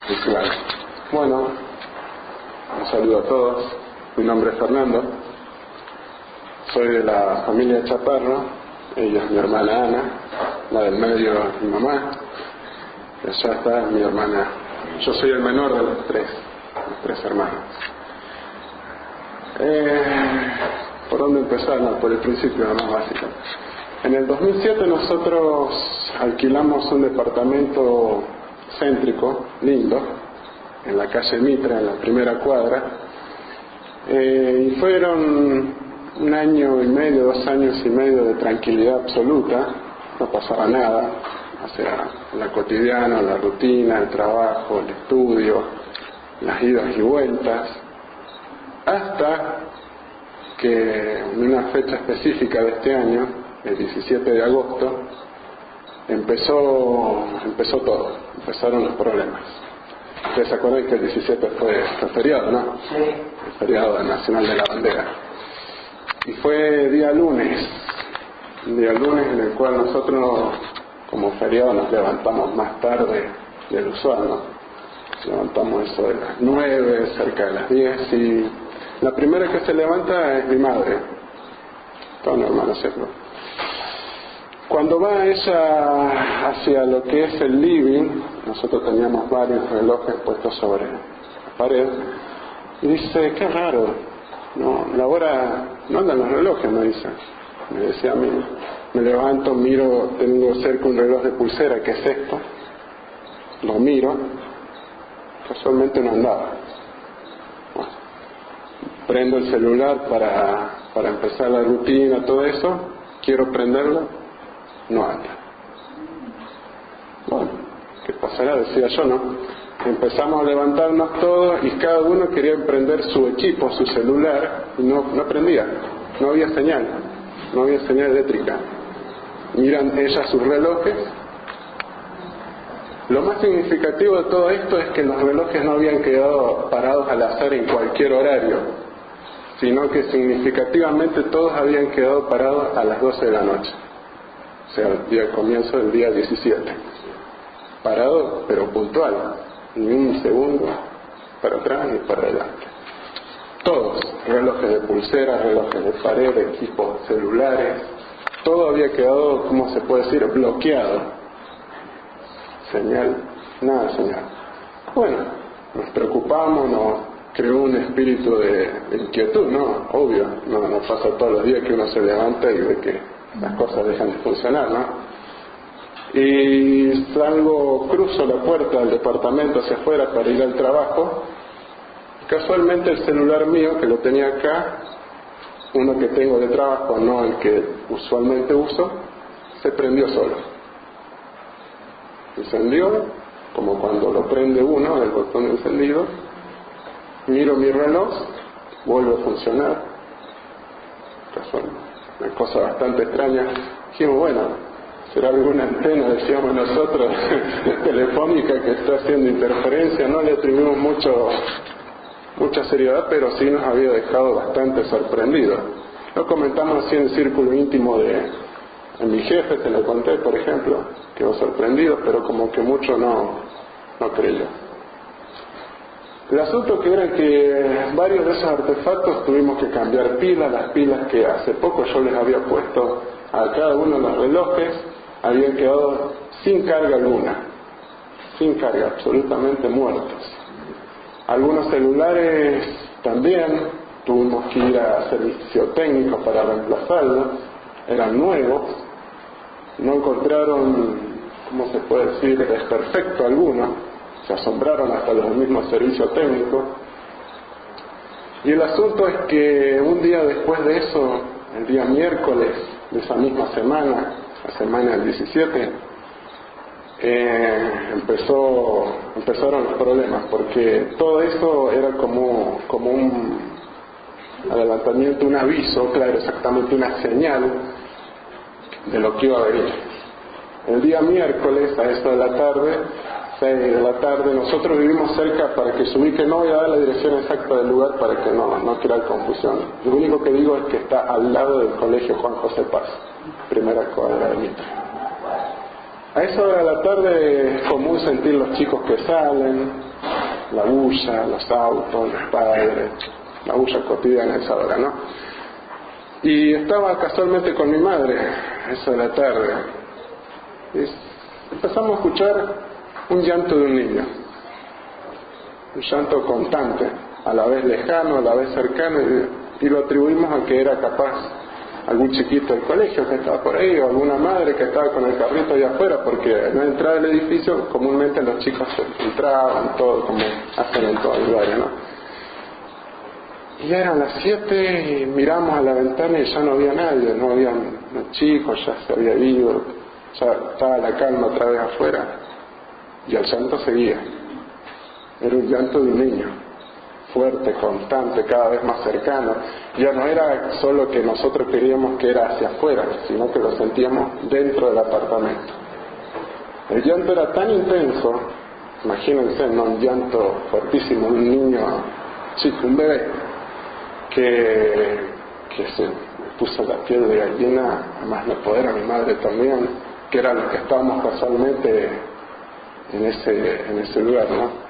Claro. Bueno, un saludo a todos. Mi nombre es Fernando. Soy de la familia Chaparro. Ella es mi hermana Ana. La del medio es mi mamá. Y allá está mi hermana. Yo soy el menor de los tres hermanos. ¿Por dónde empezar? No, por el principio, lo más básico. En el 2007 nosotros alquilamos un departamento céntrico, lindo, en la calle Mitra, en la primera cuadra, y fueron 1 año y medio, 2 años y medio de tranquilidad absoluta, no pasaba nada, o sea, la cotidiana, la rutina, el trabajo, el estudio, las idas y vueltas, hasta que en una fecha específica de este año, el 17 de agosto, empezó todo, empezaron los problemas. Ustedes se acuerdan que el 17 fue feriado, ¿no? Sí. El feriado nacional de la bandera. Y fue día lunes en el cual nosotros, como feriado, nos levantamos más tarde del usual, ¿no? Nos levantamos eso de las 9, cerca de las 10, y la primera que se levanta es mi madre. Todo normal hacerlo. Cuando va ella hacia lo que es el living, nosotros teníamos varios relojes puestos sobre la pared, y dice, qué raro, no, la hora, no andan los relojes, me dice. Me decía a mí, me levanto, miro, tengo cerca un reloj de pulsera, que es esto, lo miro, casualmente no andaba. Bueno, prendo el celular para empezar la rutina, todo eso, quiero prenderlo, no anda. Bueno, ¿qué pasará? Decía yo, ¿no? Empezamos a levantarnos todos y cada uno quería emprender su equipo, su celular, y no prendía, no había señal eléctrica. Miran ellas sus relojes. Lo más significativo de todo esto es que los relojes no habían quedado parados al azar en cualquier horario, sino que significativamente todos habían quedado parados a las 12 de la noche. O sea, el comienzo del día 17. Parado, pero puntual. Ni un segundo para atrás ni para adelante. Todos, relojes de pulsera, relojes de pared, equipos celulares, todo había quedado, ¿cómo se puede decir?, bloqueado. Señal, nada de señal. Bueno, nos preocupamos, nos creó un espíritu de inquietud, ¿no? Obvio, no pasa todos los días que uno se levanta y ve que las cosas dejan de funcionar, ¿no? Y salgo, cruzo la puerta del departamento hacia afuera para ir al trabajo. Casualmente el celular mío, que lo tenía acá, uno que tengo de trabajo, no el que usualmente uso, se prendió solo. Encendió, como cuando lo prende uno, el botón de encendido. Miro mi reloj, vuelve a funcionar. Casualmente. Una cosa bastante extraña. Dijimos, bueno, será alguna antena, decíamos nosotros, telefónica que está haciendo interferencia. No le atribuimos mucha seriedad, pero sí nos había dejado bastante sorprendidos. Lo comentamos así en el círculo íntimo de mi jefe, se lo conté, por ejemplo, quedó sorprendido, pero como que mucho no creyó. El asunto que era que varios de esos artefactos tuvimos que cambiar pilas, las pilas que hace poco yo les había puesto a cada uno de los relojes habían quedado sin carga alguna, sin carga, absolutamente muertos. Algunos celulares también tuvimos que ir a servicio técnico para reemplazarlos, eran nuevos, no encontraron, ¿cómo se puede decir?, desperfecto alguno. Se asombraron hasta los mismos servicios técnicos. Y el asunto es que un día después de eso, el día miércoles de esa misma semana, la semana del 17, empezaron los problemas, porque todo eso era como un adelantamiento, un aviso, claro, exactamente una señal de lo que iba a venir. El día miércoles, a eso de la tarde, 6 de la tarde, nosotros vivimos cerca, para que se ubique, no voy a dar la dirección exacta del lugar para que no crear confusión. Lo único que digo es que está al lado del colegio Juan José Paz, primera cuadra de Mitra. A esa hora de la tarde es común sentir los chicos que salen, la bulla, los autos, los padres, la bulla cotidiana a esa hora, ¿no? Y estaba casualmente con mi madre, a eso de la tarde, y empezamos a escuchar un llanto de un niño, un llanto constante, a la vez lejano, a la vez cercano, y lo atribuimos a que era capaz algún chiquito del colegio que estaba por ahí, o alguna madre que estaba con el carrito allá afuera, porque en la entrada del edificio comúnmente los chicos entraban, todo como hacen en todo el lugar, ¿no? Y eran las 7 y miramos a la ventana y ya no había nadie, no había los chicos, ya se había ido, ya estaba la calma otra vez afuera, y el llanto seguía. Era un llanto de un niño, fuerte, constante, cada vez más cercano. Ya no era solo que nosotros queríamos que era hacia afuera, sino que lo sentíamos dentro del apartamento. El llanto era tan intenso, imagínense, ¿no? Un llanto fuertísimo, un niño chico, un bebé, que se me puso la piel de gallina, además no poder, a mi madre también, que era lo que estábamos casualmente en ese lugar, ¿no?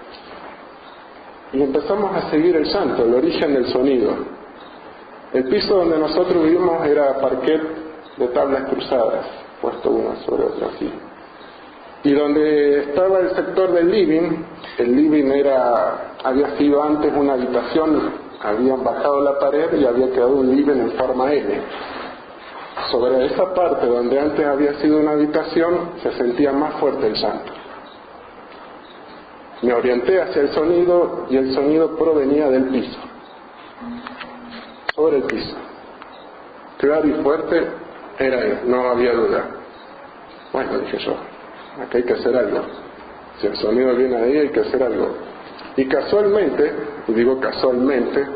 Y empezamos a seguir el llanto, el origen del sonido. El piso donde nosotros vivimos era parquet de tablas cruzadas, puesto una sobre otra así. Y donde estaba el sector del living, el living había sido antes una habitación, habían bajado la pared y había quedado un living en forma L. Sobre esa parte donde antes había sido una habitación se sentía más fuerte el llanto. Me orienté hacia el sonido y el sonido provenía del piso, sobre el piso. Claro y fuerte era él, no había duda. Bueno, dije yo, acá hay que hacer algo. Si el sonido viene de ahí hay que hacer algo. Y casualmente, y digo casualmente,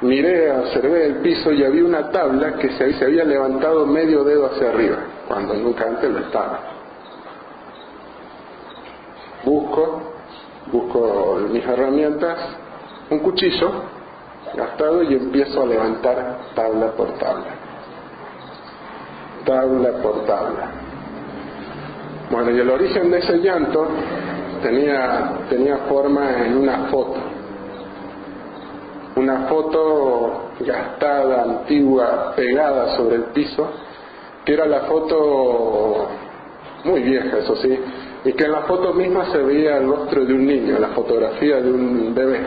observé el piso y había una tabla que se había levantado medio dedo hacia arriba, cuando nunca antes lo estaba. Busco mis herramientas, un cuchillo gastado y empiezo a levantar tabla por tabla. Tabla por tabla. Bueno, y el origen de ese llanto tenía forma en una foto gastada, antigua, pegada sobre el piso, que era la foto muy vieja, eso sí, y que en la foto misma se veía el rostro de un niño, la fotografía de un bebé,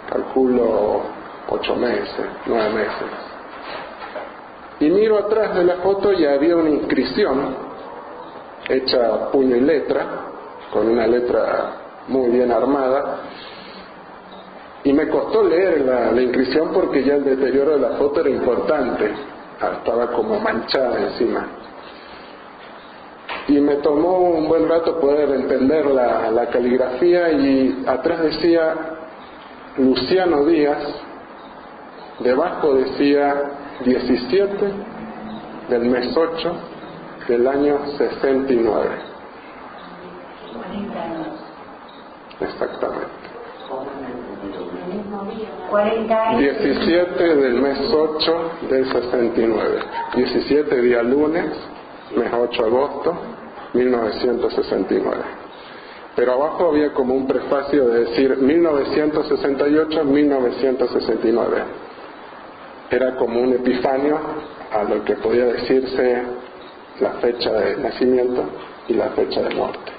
calculo 8 meses, 9 meses. Y miro atrás de la foto y había una inscripción hecha a puño y letra, con una letra muy bien armada, y me costó leer la inscripción porque ya el deterioro de la foto era importante, estaba como manchada encima. Y me tomó un buen rato poder entender la caligrafía, y atrás decía Luciano Díaz, debajo decía 17 del mes 8 del año 69. 40 años. Exactamente. 40 años. 17 del mes 8 del 69. 17 día lunes, mes 8 de agosto, 1969. Pero abajo había como un prefacio de decir 1968-1969. Era como un epifanio a lo que podía decirse la fecha de nacimiento y la fecha de muerte.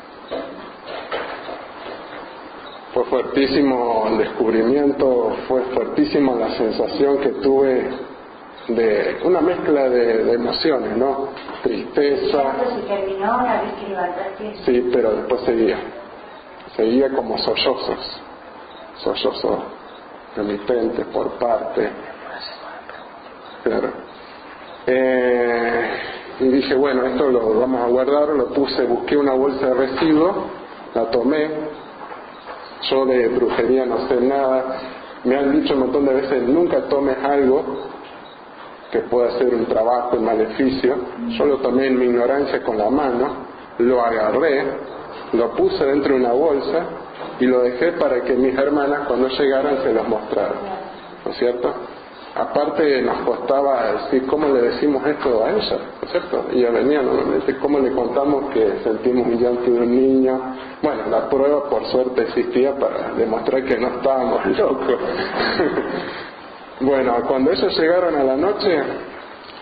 Fue fuertísimo el descubrimiento, fue fuertísima la sensación que tuve de una mezcla de emociones, ¿no? Tristeza. ¿Se terminó una vez que levantaste? Sí, pero después seguía como sollozos remitentes por parte. Claro. Y dije, bueno, esto lo vamos a guardar, busqué una bolsa de residuos, la tomé. Yo de brujería no sé nada, me han dicho un montón de veces, nunca tomes algo que pueda ser un trabajo, un maleficio. Yo lo tomé en mi ignorancia con la mano, lo agarré, lo puse dentro de una bolsa y lo dejé para que mis hermanas cuando llegaran se los mostraran, ¿no es cierto? Aparte nos costaba decir cómo le decimos esto a ella, ¿no es cierto? Ella venía normalmente, cómo le contamos que sentimos un llanto de un niño. Bueno, la prueba por suerte existía para demostrar que no estábamos locos. Bueno, cuando ellos llegaron a la noche,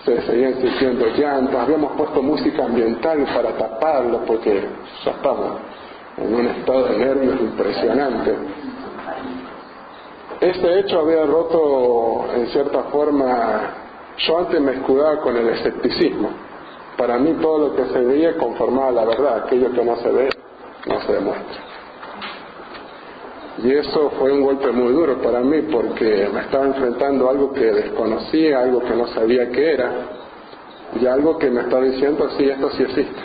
se seguían sintiendo llantos, habíamos puesto música ambiental para taparlo porque ya estamos en un estado de nervios impresionante. Este hecho había roto, en cierta forma, yo antes me escudaba con el escepticismo. Para mí todo lo que se veía conformaba la verdad, aquello que no se ve, no se demuestra. Y eso fue un golpe muy duro para mí porque me estaba enfrentando a algo que desconocía, algo que no sabía qué era, y algo que me estaba diciendo, sí, esto sí existe.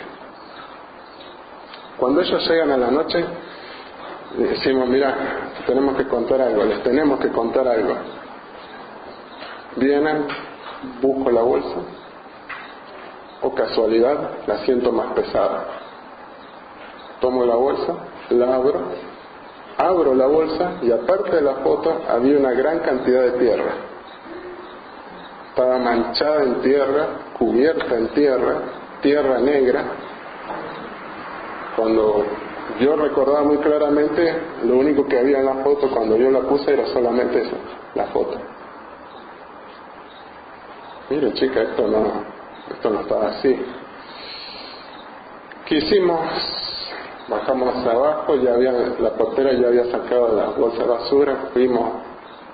Cuando ellos llegan a la noche, decimos, mira, tenemos que contar algo, les tenemos que contar algo. Vienen, busco la bolsa, o casualidad, la siento más pesada. Tomo la bolsa, la abro la bolsa y aparte de la foto había una gran cantidad de tierra. Estaba manchada en tierra, cubierta en tierra, tierra negra. Cuando yo recordaba muy claramente, lo único que había en la foto cuando yo la puse era solamente eso, la foto. Mire chica, esto no estaba así. ¿Qué hicimos? Bajamos hacia abajo, la portera ya había sacado la bolsa de basura, fuimos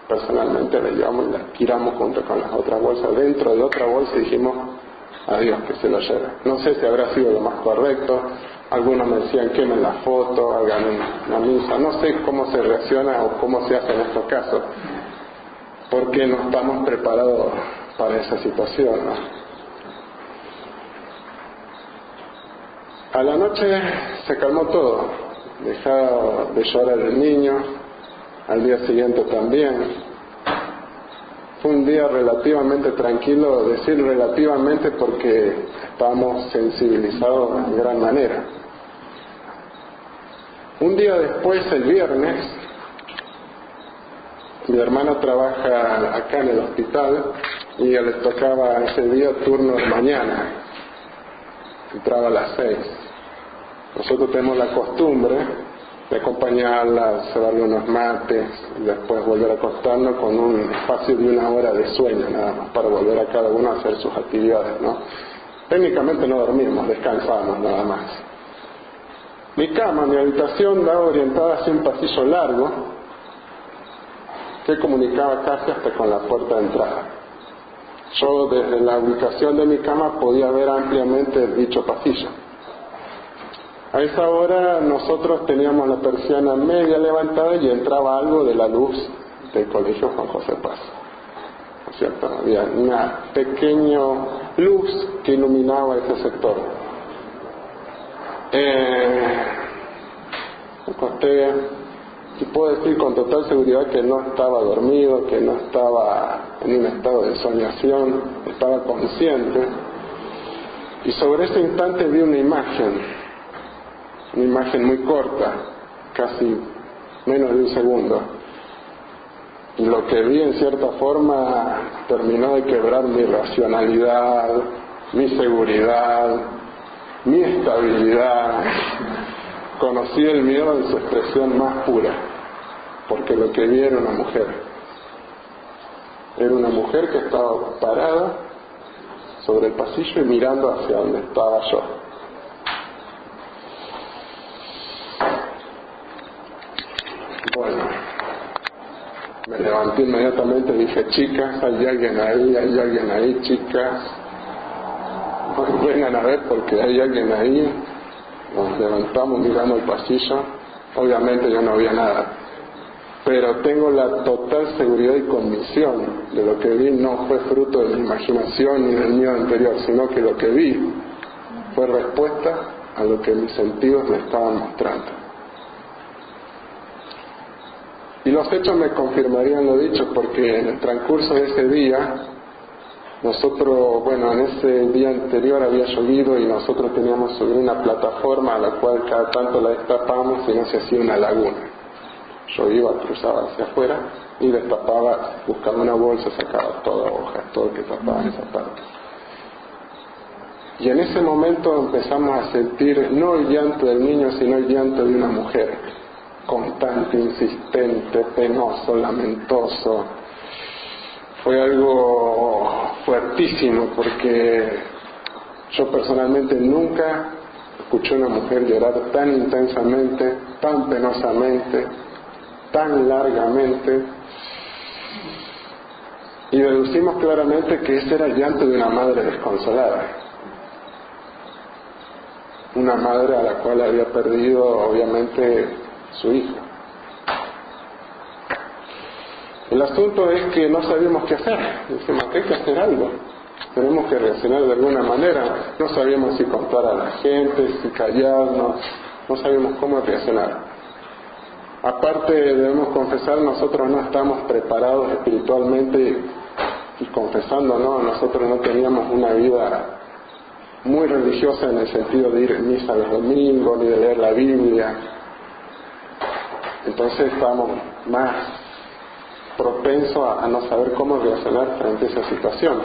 personalmente, la llevamos y la tiramos junto con las otras bolsas dentro de otra bolsa y dijimos, adiós, que se lo lleve. No sé si habrá sido lo más correcto. Algunos me decían, quemen la foto, hagan una misa. No sé cómo se reacciona o cómo se hace en estos casos, porque no estamos preparados para esa situación, ¿no? A la noche se calmó todo, dejaba de llorar el niño, al día siguiente también. Fue un día relativamente tranquilo, decir relativamente porque estábamos sensibilizados en gran manera. Un día después, el viernes, mi hermana trabaja acá en el hospital y a ella le tocaba ese día turno de mañana, entraba a las 6. Nosotros tenemos la costumbre de acompañarla, llevarle unos mates, y después volver a acostarnos con un espacio de 1 hora de sueño nada más, para volver a cada uno a hacer sus actividades, ¿no? Técnicamente no dormimos, descansamos nada más. Mi cama, mi habitación, daba orientada hacia un pasillo largo que comunicaba casi hasta con la puerta de entrada. Yo desde la ubicación de mi cama podía ver ampliamente dicho pasillo. A esa hora nosotros teníamos la persiana media levantada y entraba algo de la luz del colegio Juan José Paz, ¿no es cierto? Había una pequeña luz que iluminaba ese sector. Me acosté y puedo decir con total seguridad que no estaba dormido, que no estaba en un estado de soñación, estaba consciente. Y sobre ese instante vi una imagen muy corta, casi menos de un segundo. Y lo que vi en cierta forma terminó de quebrar mi racionalidad, mi seguridad, mi estabilidad. Conocí el miedo en su expresión más pura, porque lo que vi era una mujer. Era una mujer que estaba parada sobre el pasillo y mirando hacia donde estaba yo. Bueno, me levanté inmediatamente y dije, chicas, hay alguien ahí, chicas, vengan a ver porque hay alguien ahí. Nos levantamos, miramos el pasillo, obviamente yo no había nada, pero tengo la total seguridad y convicción de lo que vi no fue fruto de mi imaginación ni del miedo anterior, sino que lo que vi fue respuesta a lo que mis sentidos me estaban mostrando. Y los hechos me confirmarían lo dicho, porque en el transcurso de ese día, nosotros, en ese día anterior había llovido y nosotros teníamos sobre una plataforma a la cual cada tanto la destapamos y no se hacía una laguna. Yo iba, cruzaba hacia afuera y destapaba, buscaba una bolsa, sacaba toda hoja, todo lo que tapaba en esa parte. Y en ese momento empezamos a sentir no el llanto del niño, sino el llanto de una mujer, constante, insistente, penoso, lamentoso. Fue algo fuertísimo porque yo personalmente nunca escuché a una mujer llorar tan intensamente, tan penosamente, tan largamente, y deducimos claramente que ese era el llanto de una madre desconsolada, una madre a la cual había perdido obviamente su hijo. El asunto es que no sabíamos qué hacer. Decimos que hay que hacer algo, tenemos que reaccionar de alguna manera. No sabíamos si contar a la gente, si callarnos, no sabíamos cómo reaccionar. Aparte, debemos confesar, nosotros no estamos preparados espiritualmente, y confesándonos, nosotros no teníamos una vida muy religiosa en el sentido de ir a misa los domingos, ni de leer la Biblia. Entonces estábamos más propensos a no saber cómo reaccionar frente a esa situación.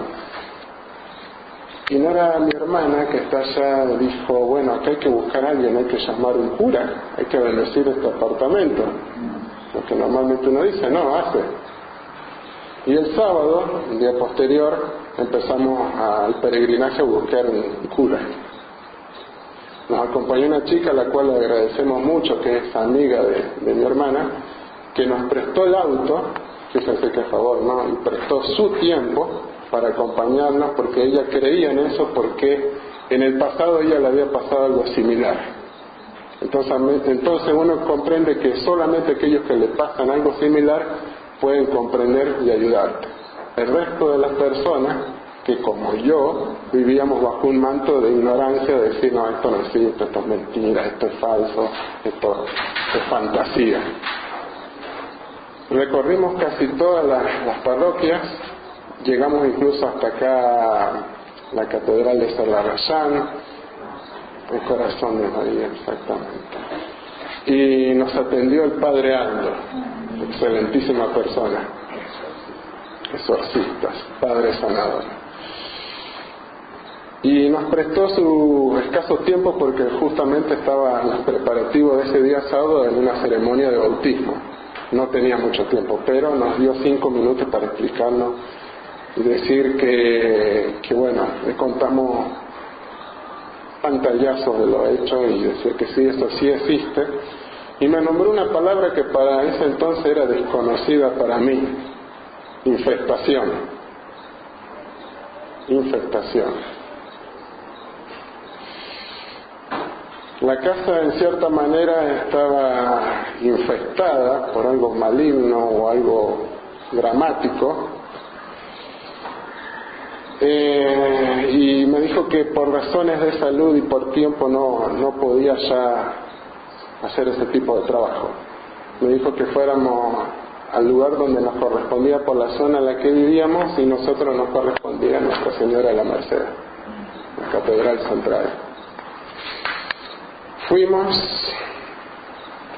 Y Nora, mi hermana, que está allá, dijo, bueno, acá hay que buscar a alguien, hay que llamar a un cura, hay que bendecir este apartamento. Lo que normalmente uno dice, no, hace. Y el sábado, el día posterior, empezamos al peregrinaje a buscar un cura. Nos acompañó una chica a la cual le agradecemos mucho, que es amiga de mi hermana, que nos prestó el auto, fíjense que a favor, ¿no? Y prestó su tiempo para acompañarnos, porque ella creía en eso, porque en el pasado ella le había pasado algo similar. Entonces uno comprende que solamente aquellos que le pasan algo similar pueden comprender y ayudarte. El resto de las personas que, como yo, vivíamos bajo un manto de ignorancia, de decir, no, esto no existe, esto es mentira, esto es falso, esto es fantasía. Recorrimos casi todas las parroquias, llegamos incluso hasta acá, la catedral de Salarayán, el corazón de María, exactamente. Y nos atendió el padre Aldo, excelentísima persona, exorcistas, padre sanador. Y nos prestó su escaso tiempo porque justamente estaba en los preparativos de ese día sábado en una ceremonia de bautismo. No tenía mucho tiempo, pero nos dio 5 minutos para explicarnos y decir que bueno, le contamos pantallazos de lo hecho y decir que sí, eso sí existe. Y me nombró una palabra que para ese entonces era desconocida para mí: infestación. Infestación. La casa en cierta manera estaba infestada por algo maligno o algo dramático, y me dijo que por razones de salud y por tiempo no podía ya hacer ese tipo de trabajo. Me dijo que fuéramos al lugar donde nos correspondía por la zona en la que vivíamos, y nosotros nos correspondía a Nuestra Señora de la Merced, la Catedral Central. Fuimos,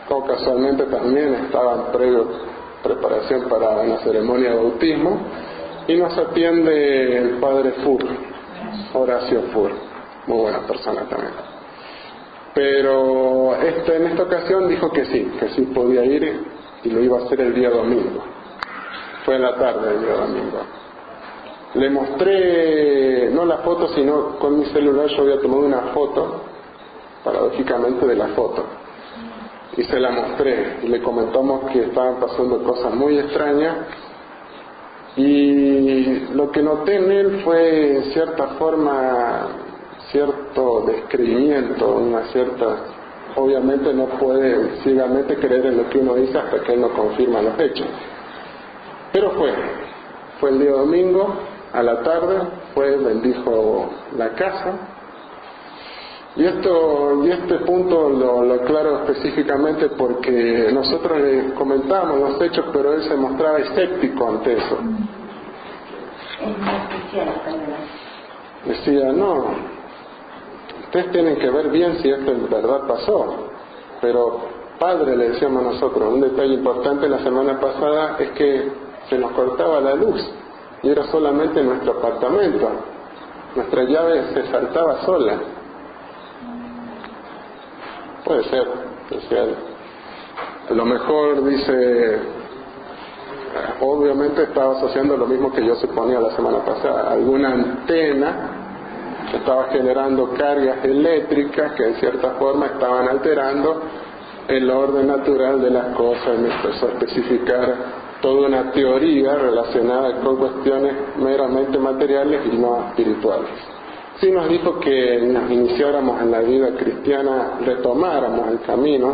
o casualmente también estaba en preparación para una ceremonia de bautismo, y nos atiende el padre Fur, Horacio Fur, muy buena persona también. Pero en esta ocasión dijo que sí podía ir, y lo iba a hacer el día domingo. Fue en la tarde del día domingo. Le mostré, no la foto, sino con mi celular yo había tomado una foto, paradójicamente, de la foto, y se la mostré, y le comentamos que estaban pasando cosas muy extrañas, y lo que noté en él fue en cierta forma cierto descreimiento, una cierta, obviamente no puede ciegamente creer en lo que uno dice hasta que él no confirma los hechos, pero fue el día domingo a la tarde, bendijo la casa. Y este punto lo aclaro específicamente porque nosotros le comentábamos los hechos, pero él se mostraba escéptico ante eso. Decía, no, ustedes tienen que ver bien si esto en verdad pasó, pero Padre, le decíamos nosotros. Un detalle importante la semana pasada es que se nos cortaba la luz y era solamente en nuestro apartamento. Nuestra llave se saltaba sola. Puede ser. A lo mejor dice, obviamente estaba asociando lo mismo que yo suponía la semana pasada, alguna antena que estaba generando cargas eléctricas que en cierta forma estaban alterando el orden natural de las cosas, y me empezó a especificar toda una teoría relacionada con cuestiones meramente materiales y no espirituales. Sí nos dijo que nos iniciáramos en la vida cristiana, retomáramos el camino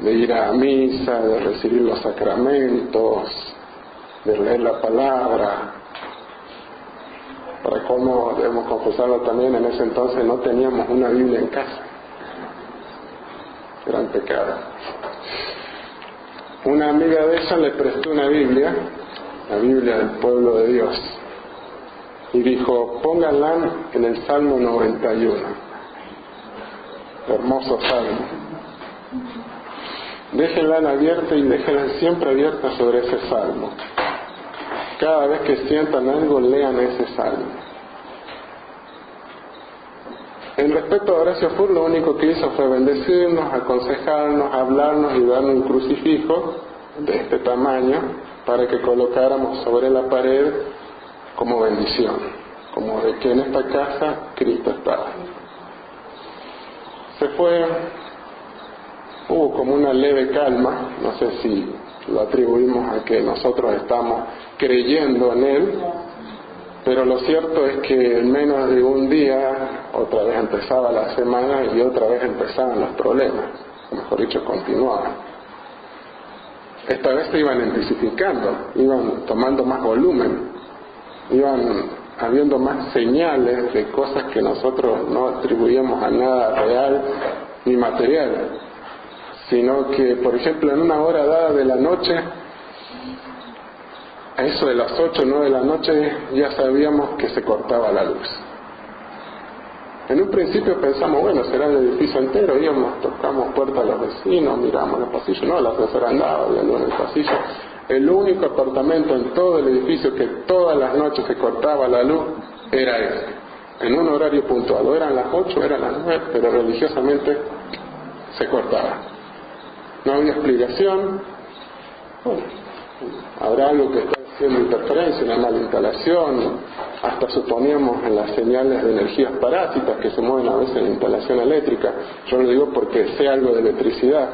de ir a misa, de recibir los sacramentos, de leer la palabra. Para cómo debemos confesarlo también, en ese entonces no teníamos una Biblia en casa. Gran pecado. Una amiga de ella le prestó una Biblia, la Biblia del pueblo de Dios, y dijo, pónganla en el Salmo 91. Hermoso salmo. Déjenla abierta y déjenla siempre abierta sobre ese salmo. Cada vez que sientan algo, lean ese salmo. En respecto a Horacio Fur, lo único que hizo fue bendecirnos, aconsejarnos, hablarnos y darnos un crucifijo de este tamaño para que colocáramos sobre la pared como bendición, como de que en esta casa Cristo estaba. Se fue, hubo como una leve calma, no sé si lo atribuimos a que nosotros estamos creyendo en Él, pero lo cierto es que en menos de un día otra vez empezaba la semana y otra vez empezaban los problemas, o mejor dicho, continuaban. Esta vez se iban intensificando, iban tomando más volumen, iban habiendo más señales de cosas que nosotros no atribuíamos a nada real ni material, sino que, por ejemplo, en una hora dada de la noche, a eso de las 8 o 9 de la noche, ya sabíamos que se cortaba la luz. En un principio pensamos, bueno, será el edificio entero, íbamos, tocamos puertas a los vecinos, miramos los pasillos, no, la ascensor andaba, había luz en el pasillo. El único apartamento en todo el edificio que todas las noches se cortaba la luz era ese, en un horario puntual, o eran las 8 o eran las 9, pero religiosamente se cortaba. No había explicación. Bueno, habrá algo que está haciendo interferencia, una mala instalación, hasta suponíamos en las señales de energías parásitas que se mueven a veces en la instalación eléctrica. Yo lo digo porque sé algo de electricidad.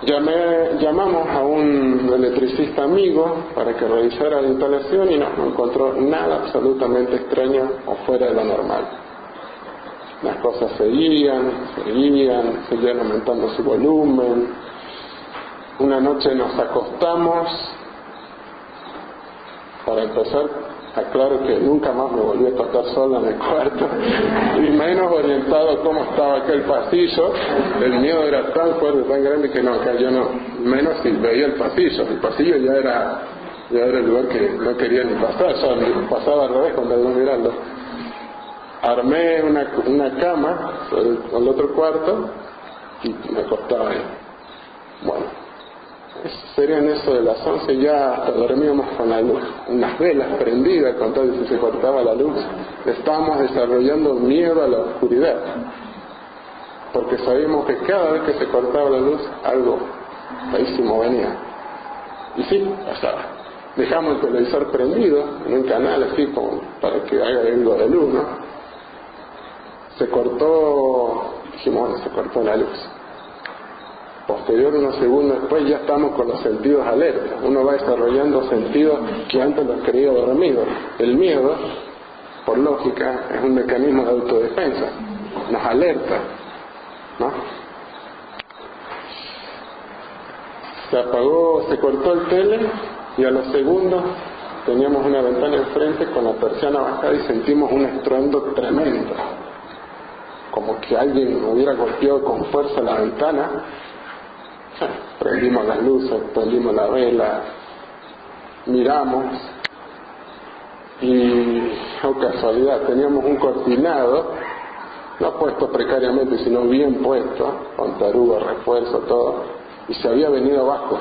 Llamamos a un electricista amigo para que revisara la instalación y no encontró nada absolutamente extraño o fuera de lo normal. Las cosas seguían aumentando su volumen. Una noche nos acostamos. Para empezar, aclaro que nunca más me volví a acostar sola en el cuarto, y menos orientado a cómo estaba aquel pasillo. El miedo era tan fuerte, tan grande que no, acá yo no, menos si veía el pasillo. El pasillo ya era el lugar que no quería ni pasar, yo pasaba al revés cuando iba mirando. Armé una cama sobre el otro cuarto y me acostaba ahí. Bueno, serían eso de las 11, ya hasta dormíamos con la luz, unas velas prendidas, con tal de si se cortaba la luz. Estábamos desarrollando miedo a la oscuridad, porque sabíamos que cada vez que se cortaba la luz, algo feísimo venía. Y sí, pasaba. Dejamos el televisor prendido en un canal así como para que haga algo de luz, ¿no? Se cortó, dijimos, bueno, se cortó la luz. Posterior, unos segundos después, ya estamos con los sentidos alerta. Uno va desarrollando sentidos que antes los creía dormidos. El miedo, por lógica, es un mecanismo de autodefensa. Nos alerta, ¿no? Se apagó, se cortó el tele y a los segundos teníamos una ventana enfrente con la persiana bajada y sentimos un estruendo tremendo. Como que alguien hubiera golpeado con fuerza la ventana. Prendimos las luces, prendimos la vela, miramos y, oh casualidad, teníamos un cortinado no puesto precariamente, sino bien puesto, con tarugo, refuerzo, todo, y se había venido abajo,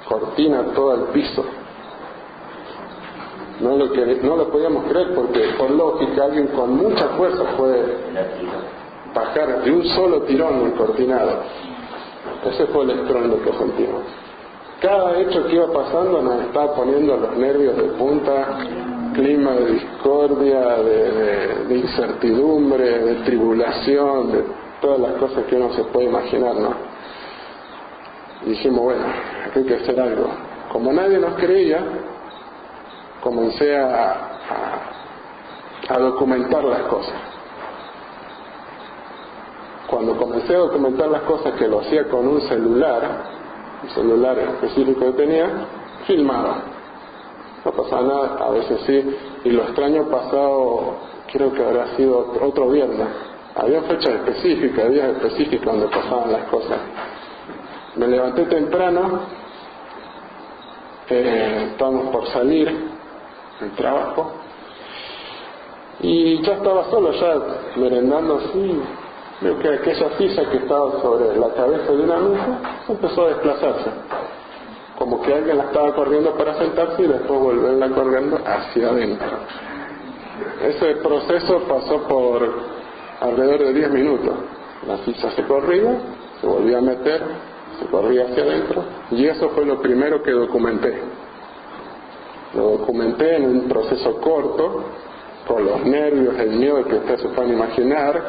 cortina todo el piso. No lo podíamos creer, porque por lógica alguien con mucha fuerza puede bajar de un solo tirón el cortinado. Ese fue el estruendo que sentimos. Cada hecho que iba pasando nos estaba poniendo los nervios de punta, clima de discordia, de incertidumbre, de tribulación, de todas las cosas que uno se puede imaginar, ¿no? Y dijimos, bueno, aquí hay que hacer algo. Como nadie nos creía, comencé a documentar las cosas. Cuando comencé a documentar las cosas, que lo hacía con un celular específico que tenía, filmaba. No pasaba nada, a veces sí. Y lo extraño pasado, creo que habrá sido otro viernes. Había fechas específicas, días específicos donde pasaban las cosas. Me levanté temprano, estábamos por salir del trabajo, y ya estaba solo, ya merendando así. Veo que aquella silla que estaba sobre la cabeza de una mesa empezó a desplazarse, como que alguien la estaba corriendo para sentarse y después volverla corriendo hacia adentro. Ese proceso pasó por alrededor de 10 minutos. La silla se corría, se volvía a meter, se corría hacia adentro, y eso fue lo primero que documenté. Lo documenté en un proceso corto, con los nervios, el miedo que ustedes se pueden imaginar,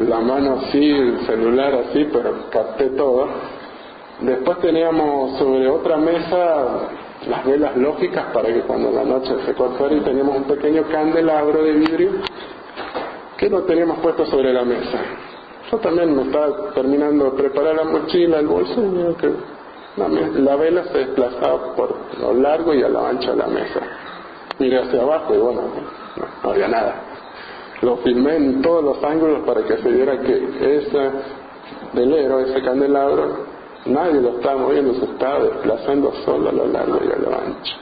la mano así, el celular así, pero capté todo. Después teníamos sobre otra mesa las velas lógicas para que cuando la noche se cortara, y teníamos un pequeño candelabro de vidrio que lo teníamos puesto sobre la mesa. Yo también me estaba terminando de preparar la mochila, el bolso, y veo que la vela se desplazaba por lo largo y a lo ancho de la mesa. Miré hacia abajo y bueno, no había nada. Lo filmé en todos los ángulos para que se viera que ese velero, ese candelabro, nadie lo estaba moviendo, se estaba desplazando solo a lo largo y a lo ancho.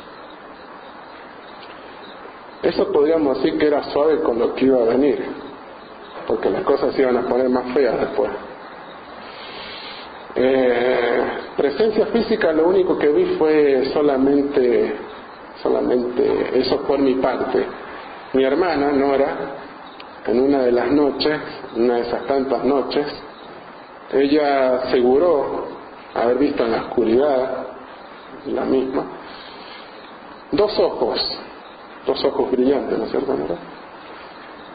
Eso podríamos decir que era suave con lo que iba a venir, porque las cosas se iban a poner más feas después. Presencia física, lo único que vi fue solamente eso por mi parte. Mi hermana Nora, en una de las noches, una de esas tantas noches, ella aseguró haber visto en la oscuridad, la misma, dos ojos brillantes, ¿no es cierto, Nora?,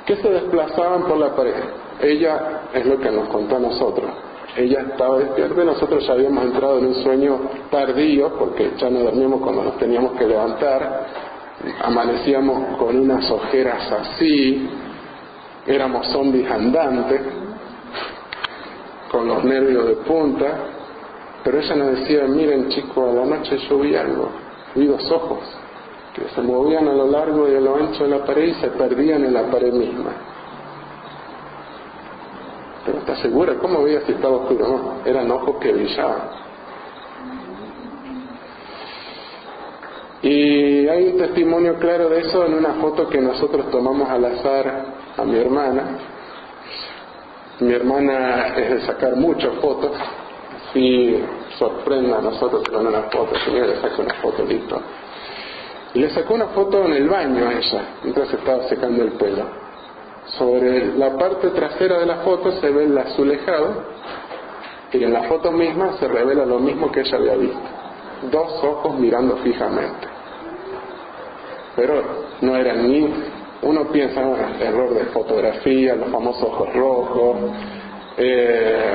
que se desplazaban por la pared. Ella, es lo que nos contó a nosotros, ella estaba despierta y nosotros ya habíamos entrado en un sueño tardío, porque ya no dormíamos cuando nos teníamos que levantar, amanecíamos con unas ojeras así, éramos zombies andantes, con los nervios de punta, pero ella nos decía, miren chicos, a la noche yo vi algo, vi dos ojos, que se movían a lo largo y a lo ancho de la pared y se perdían en la pared misma. Pero ¿estás segura? ¿Cómo veías si estaba oscuro? No, eran ojos que brillaban. Y hay un testimonio claro de eso en una foto que nosotros tomamos al azar a mi hermana. Mi hermana es de sacar muchas fotos, así sorprenda a nosotros con una foto. Señora, le saca una foto, listo. Y le sacó una foto en el baño a ella, mientras estaba secando el pelo. Sobre la parte trasera de la foto se ve el azulejado, y en la foto misma se revela lo mismo que ella había visto: dos ojos mirando fijamente. Pero no eran ni... Uno piensa, error de fotografía, los famosos ojos rojos,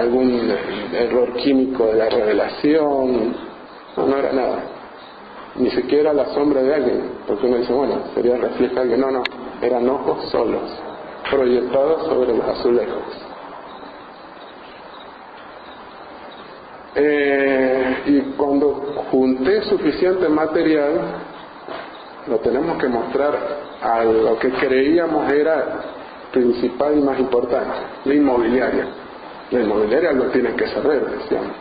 algún error químico de la revelación. No era nada, ni siquiera la sombra de alguien, porque uno dice, bueno, sería reflejo de alguien. No, eran ojos solos, proyectados sobre los azulejos. Y cuando junté suficiente material, lo tenemos que mostrar a lo que creíamos era principal y más importante: la inmobiliaria. La inmobiliaria lo tienen que saber, decíamos.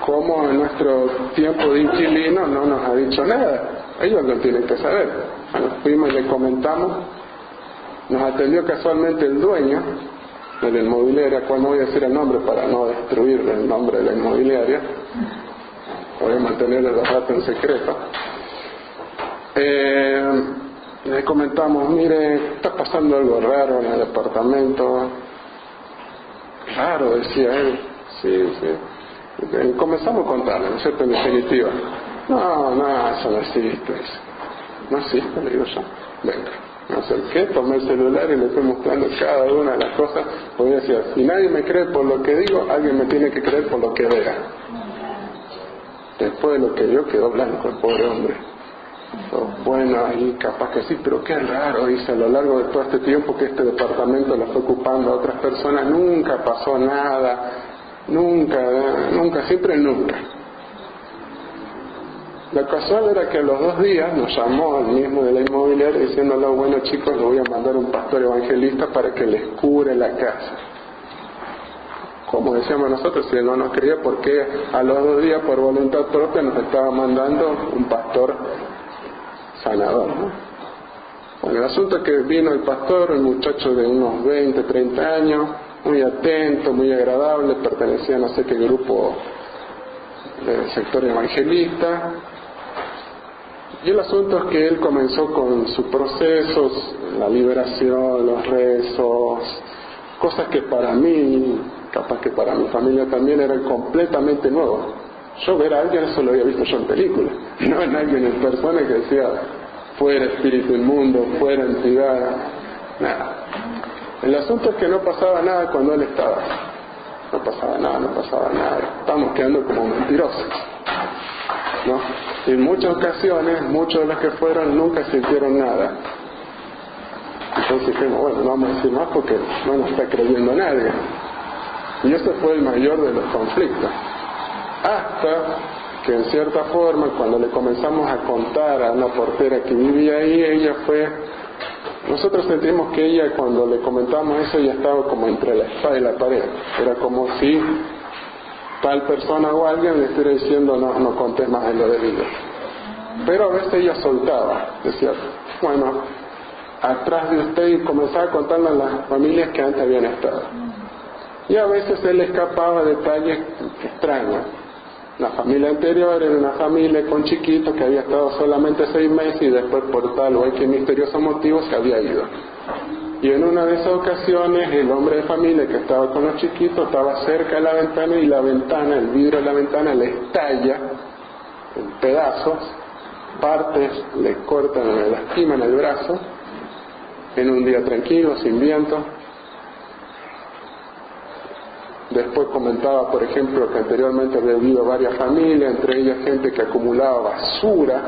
Como en nuestro tiempo de inquilino no nos ha dicho nada, ellos lo tienen que saber. Bueno, fuimos y le comentamos, nos atendió casualmente el dueño de la inmobiliaria, cual no voy a decir el nombre para no destruir el nombre de la inmobiliaria, voy a mantener los datos en secreto. Le comentamos, mire, está pasando algo raro en el departamento. Raro, decía él. Sí. Comenzamos a contarle, ¿no es cierto?, en definitiva. No, eso no existe. No existe, le digo yo. Venga, me acerqué, tomé el celular y le fui mostrando cada una de las cosas. Porque decía, si nadie me cree por lo que digo, alguien me tiene que creer por lo que vea. Después de lo que vio, quedó blanco el pobre hombre. Bueno, ahí capaz que sí, pero qué raro, dice, a lo largo de todo este tiempo que este departamento lo fue ocupando a otras personas, nunca pasó nada, nunca, siempre nunca. Lo casual era que a los 2 días nos llamó el mismo de la inmobiliaria diciéndole, bueno chicos, le voy a mandar un pastor evangelista para que les cure la casa. Como decíamos nosotros, si él no nos creía, porque a los 2 días por voluntad propia nos estaba mandando un pastor sanador, ¿no? Bueno, el asunto es que vino el pastor, un muchacho de unos 20, 30 años, muy atento, muy agradable, pertenecía a no sé qué grupo del sector evangelista, y el asunto es que él comenzó con sus procesos, la liberación, los rezos, cosas que para mí, capaz que para mi familia también, eran completamente nuevos. Yo ver a alguien, eso lo había visto yo en películas, no en alguien en persona que decía, fuera espíritu inmundo, fuera entidad, nada. El asunto es que no pasaba nada cuando él estaba. No pasaba nada. Estamos quedando como mentirosos, ¿no? Y en muchas ocasiones, muchos de los que fueron nunca sintieron nada. Entonces dijimos, bueno, no vamos a decir más porque no nos está creyendo nadie. Y ese fue el mayor de los conflictos. Hasta que en cierta forma, cuando le comenzamos a contar a una portera que vivía ahí, nosotros sentimos que ella, cuando le comentamos eso, ella estaba como entre la espada y la pared. Era como si tal persona o alguien le estuviera diciendo, no contés más de lo debido. Pero a veces ella soltaba, decía, bueno, atrás de usted, y comenzaba a contarle a las familias que antes habían estado. Y a veces él escapaba de detalles extraños. La familia anterior era una familia con chiquitos que había estado solamente 6 meses y después por tal o X misterioso motivo se había ido. Y en una de esas ocasiones el hombre de familia que estaba con los chiquitos estaba cerca de la ventana y el vidrio de la ventana le estalla en pedazos, partes le cortan, le lastiman el brazo, en un día tranquilo, sin viento. Después comentaba, por ejemplo, que anteriormente había habido varias familias, entre ellas gente que acumulaba basura,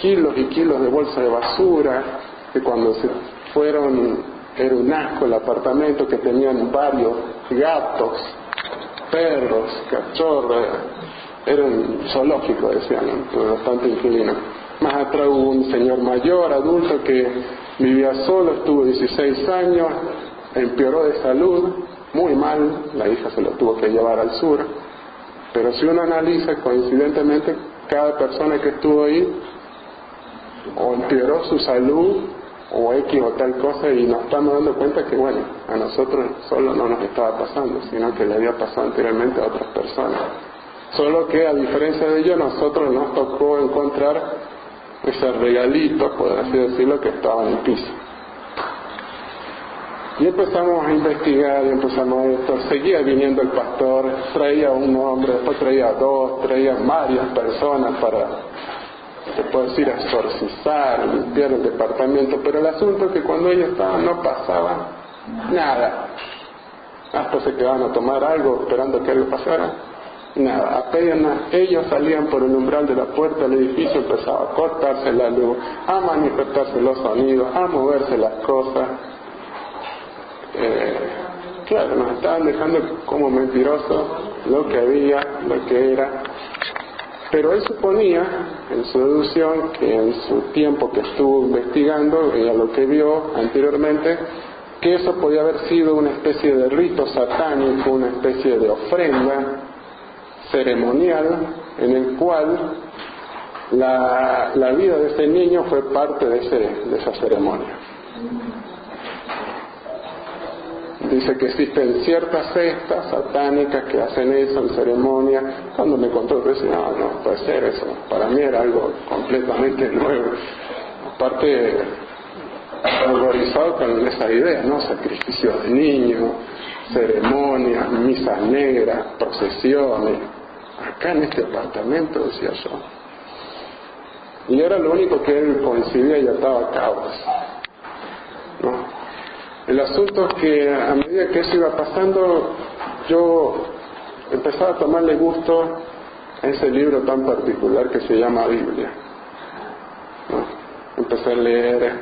kilos y kilos de bolsas de basura, que cuando se fueron era un asco el apartamento, que tenían varios gatos, perros, cachorros, era un zoológico, decían, bastante inquilino. Más atrás hubo un señor mayor, adulto, que vivía solo, estuvo 16 años, empeoró de salud, muy mal, la hija se lo tuvo que llevar al sur, pero si uno analiza coincidentemente, cada persona que estuvo ahí o empeoró su salud o X o tal cosa, y nos estamos dando cuenta que bueno, a nosotros solo no nos estaba pasando, sino que le había pasado anteriormente a otras personas, solo que a diferencia de ellos, nosotros nos tocó encontrar ese regalito, por así decirlo, que estaba en el piso. Y empezamos a investigar, y empezamos a esto, seguía viniendo el pastor, traía un hombre, después traía 2, traía varias personas para, se puede decir, exorcizar, limpiar el departamento, pero el asunto es que cuando ellos estaban no pasaba nada. Hasta se quedaban a tomar algo, esperando que algo pasara, nada. Apenas ellos salían por el umbral de la puerta del edificio, empezaba a cortarse la luz, a manifestarse los sonidos, a moverse las cosas. Claro, nos estaban dejando como mentirosos lo que había, lo que era, pero él suponía en su deducción que en su tiempo que estuvo investigando y a lo que vio anteriormente, que eso podía haber sido una especie de rito satánico, una especie de ofrenda ceremonial en el cual la vida de ese niño fue parte de esa ceremonia. dice que existen ciertas sectas satánicas que hacen eso en ceremonia. Cuando me contó, yo decía, no puede ser eso. Para mí era algo completamente nuevo. Aparte, horrorizado con esa idea, ¿no? Sacrificios de niños, ceremonias, misas negras, procesiones. Acá en este apartamento, decía yo. Y era lo único que él coincidía y ataba cabos, ¿no? El asunto es que a medida que eso iba pasando, yo empezaba a tomarle gusto a ese libro tan particular que se llama Biblia, ¿no? Empecé a leer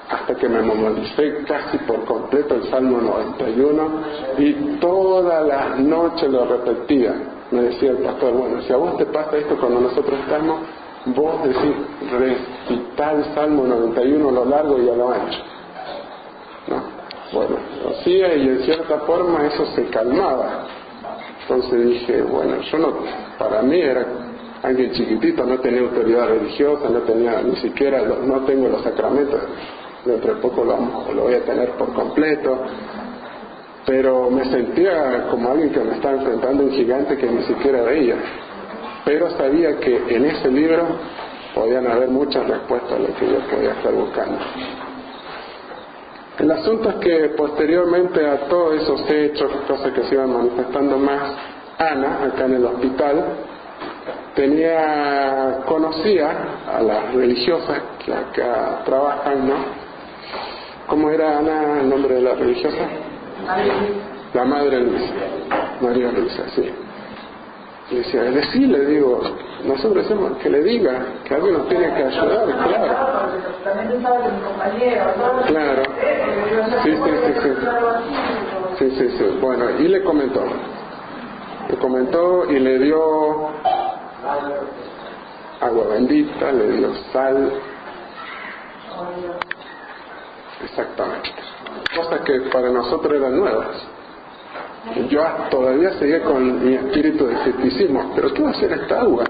hasta que me memoricé casi por completo el Salmo 91 y todas las noches lo repetía. Me decía el pastor, bueno, si a vos te pasa esto cuando nosotros estamos, vos decís, recitá el Salmo 91 a lo largo y a lo ancho, ¿no? Bueno, lo hacía y en cierta forma eso se calmaba. Entonces dije, bueno, yo no, para mí era alguien chiquitito, no tenía autoridad religiosa, no tenía ni siquiera, no tengo los sacramentos, dentro de poco lo voy a tener por completo, pero me sentía como alguien que me estaba enfrentando a un gigante que ni siquiera veía. Pero sabía que en ese libro podían haber muchas respuestas a lo que yo podía estar buscando. El asunto es que posteriormente a todos esos hechos, cosas que se iban manifestando más, Ana, acá en el hospital, conocía a las religiosas que acá trabajan, ¿no? ¿Cómo era, Ana, el nombre de la religiosa? La Madre Luisa, María Luisa, sí. Y decía, le digo, nosotros decimos que le diga, que alguien nos tiene que ayudar, claro. Claro. Sí. Bueno, y le comentó y le dio agua bendita, le dio sal. Exactamente. Cosas que para nosotros eran nuevas. Yo todavía seguía con mi espíritu de escepticismo, pero ¿qué va a hacer esta agua?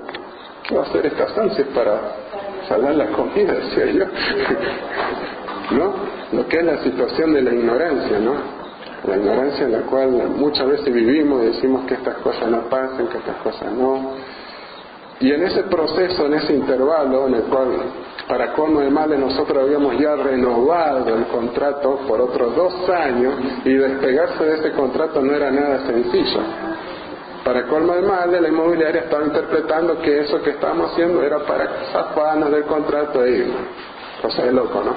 ¿Qué va a hacer esta sal para salar la comida? Decía yo. ¿No? Lo que es la situación de la ignorancia, ¿no? La ignorancia en la cual muchas veces vivimos y decimos que estas cosas no pasan, que estas cosas no. Y en ese proceso, en ese intervalo en el cual, para colmo de males, nosotros habíamos ya renovado el contrato por otros 2 años y despegarse de ese contrato no era nada sencillo. Para colmo de males, la inmobiliaria estaba interpretando que eso que estábamos haciendo era para zafarnos del contrato e irnos. Cosa de loco, ¿no?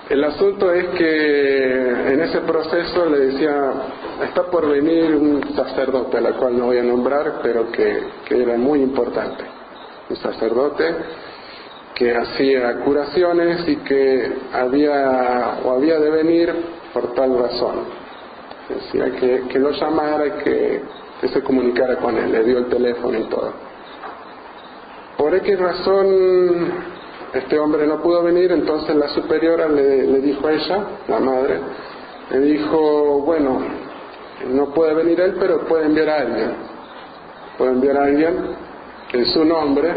El asunto es que en ese proceso le decía, está por venir un sacerdote, a la cual no voy a nombrar, pero que era muy importante. Un sacerdote que hacía curaciones y que había de venir por tal razón. Decía que lo llamara y que se comunicara con él, le dio el teléfono y todo. Por X razón este hombre no pudo venir, entonces la superiora le dijo a ella, la madre, le dijo, bueno, no puede venir él, pero puede enviar a alguien. Puede enviar a alguien en su nombre.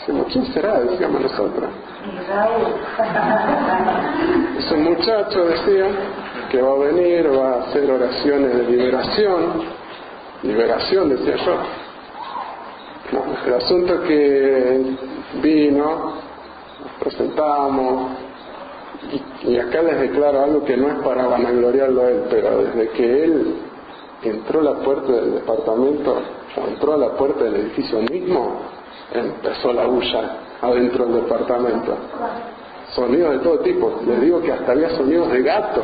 Decimos, ¿quién será? Decíamos nosotros. Es un muchacho, decía, que va a venir, va a hacer oraciones de liberación, decía yo. No, el asunto es que vino, nos presentamos, y acá les declaro algo que no es para vanagloriarlo a él, pero desde que él entró a la puerta del departamento, entró a la puerta del edificio mismo, empezó la bulla adentro del departamento. Sonidos de todo tipo, les digo que hasta había sonidos de gato,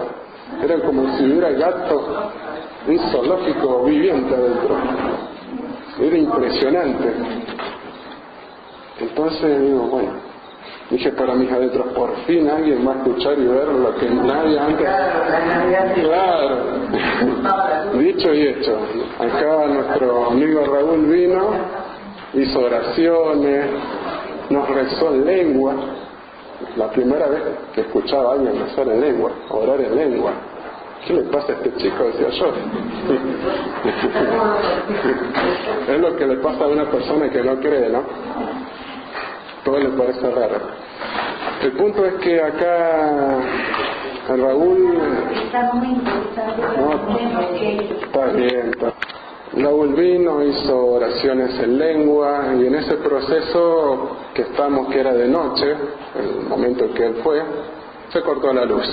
era como si hubiera gato, un zoológico viviente adentro. Era impresionante. Entonces digo, bueno, dije para mis adentros, por fin alguien va a escuchar y ver lo que nadie antes. Claro. Dicho y hecho. Acá nuestro amigo Raúl vino, hizo oraciones, nos rezó en lengua. La primera vez que escuchaba a alguien rezar en lengua, orar en lengua. ¿Qué le pasa a este chico? Decía yo. Es lo que le pasa a una persona que no cree, ¿no? Todo le parece raro. El punto es que acá Raúl... Está muy interesante. Está bien. Raúl vino, hizo oraciones en lengua y en ese proceso que estamos, que era de noche, el momento en que él fue, se cortó la luz.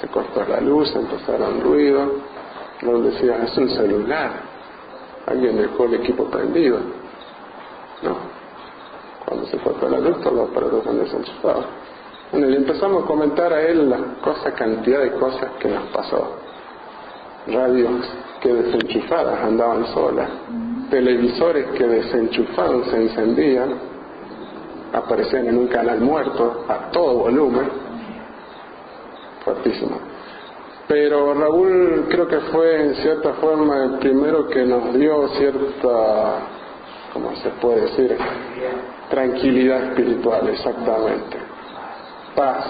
Se cortó la luz, empezaron ruidos. Raúl decía, es un celular. Alguien dejó el equipo prendido. No. Cuando se cortó la luz, todos los aparatos están desenchufados. Bueno, y empezamos a comentar a él la cantidad de cosas que nos pasó. Radios que desenchufadas andaban solas, televisores que desenchufados se encendían, aparecían en un canal muerto a todo volumen, fuertísimo. Pero Raúl creo que fue en cierta forma el primero que nos dio cierta, ¿cómo se puede decir? Tranquilidad espiritual, exactamente. Paz.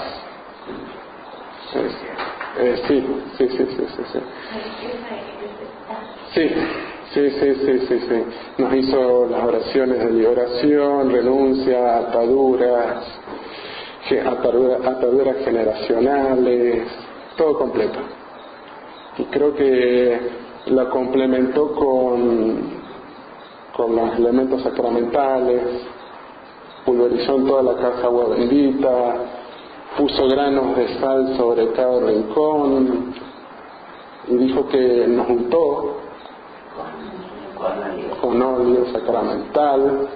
Sí. Nos hizo las oraciones de liberación, renuncia, ataduras generacionales, todo completo. Y creo que la complementó con los elementos sacramentales, pulverizó en toda la casa agua bendita, puso granos de sal sobre cada rincón y dijo que nos untó con óleo sacramental,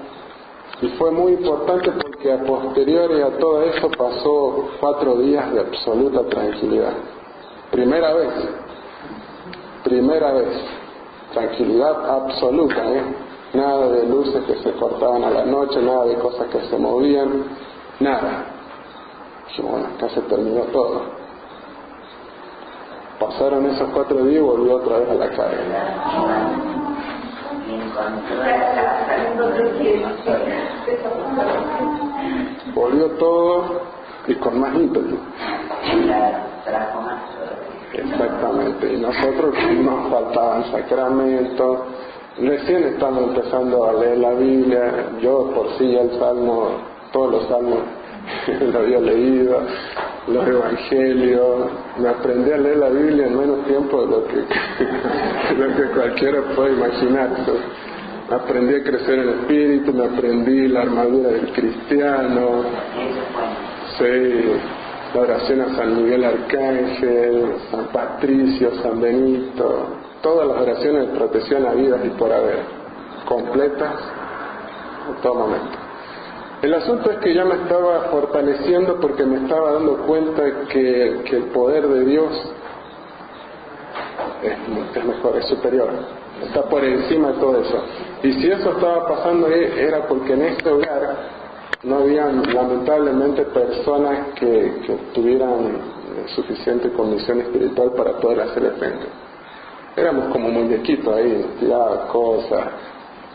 y fue muy importante porque a posteriori a todo eso pasó 4 días de absoluta tranquilidad. Primera vez, tranquilidad absoluta, nada de luces que se cortaban a la noche, nada de cosas que se movían, nada. Dijimos, bueno, acá se terminó todo. Pasaron esos 4 días y volvió otra vez a la calle. Volvió todo y con más ímpetu. Exactamente. Y nosotros nos faltaban sacramentos. Recién estamos empezando a leer la Biblia. Yo por sí el Salmo, todos los salmos lo había leído, los evangelios. Me aprendí a leer la Biblia en menos tiempo de lo que cualquiera puede imaginarse. Aprendí a crecer en el espíritu, me aprendí la armadura del cristiano, sí, la oración a San Miguel Arcángel, San Patricio, San Benito, todas las oraciones de protección a vidas y por haber, completas en todo momento. El asunto es que ya me estaba fortaleciendo porque me estaba dando cuenta que el poder de Dios es mejor, es superior, está por encima de todo eso. Y si eso estaba pasando ahí, era porque en este hogar no habían lamentablemente personas que tuvieran suficiente condición espiritual para poder hacer el frente. Éramos como muñequitos ahí, tiradas cosas,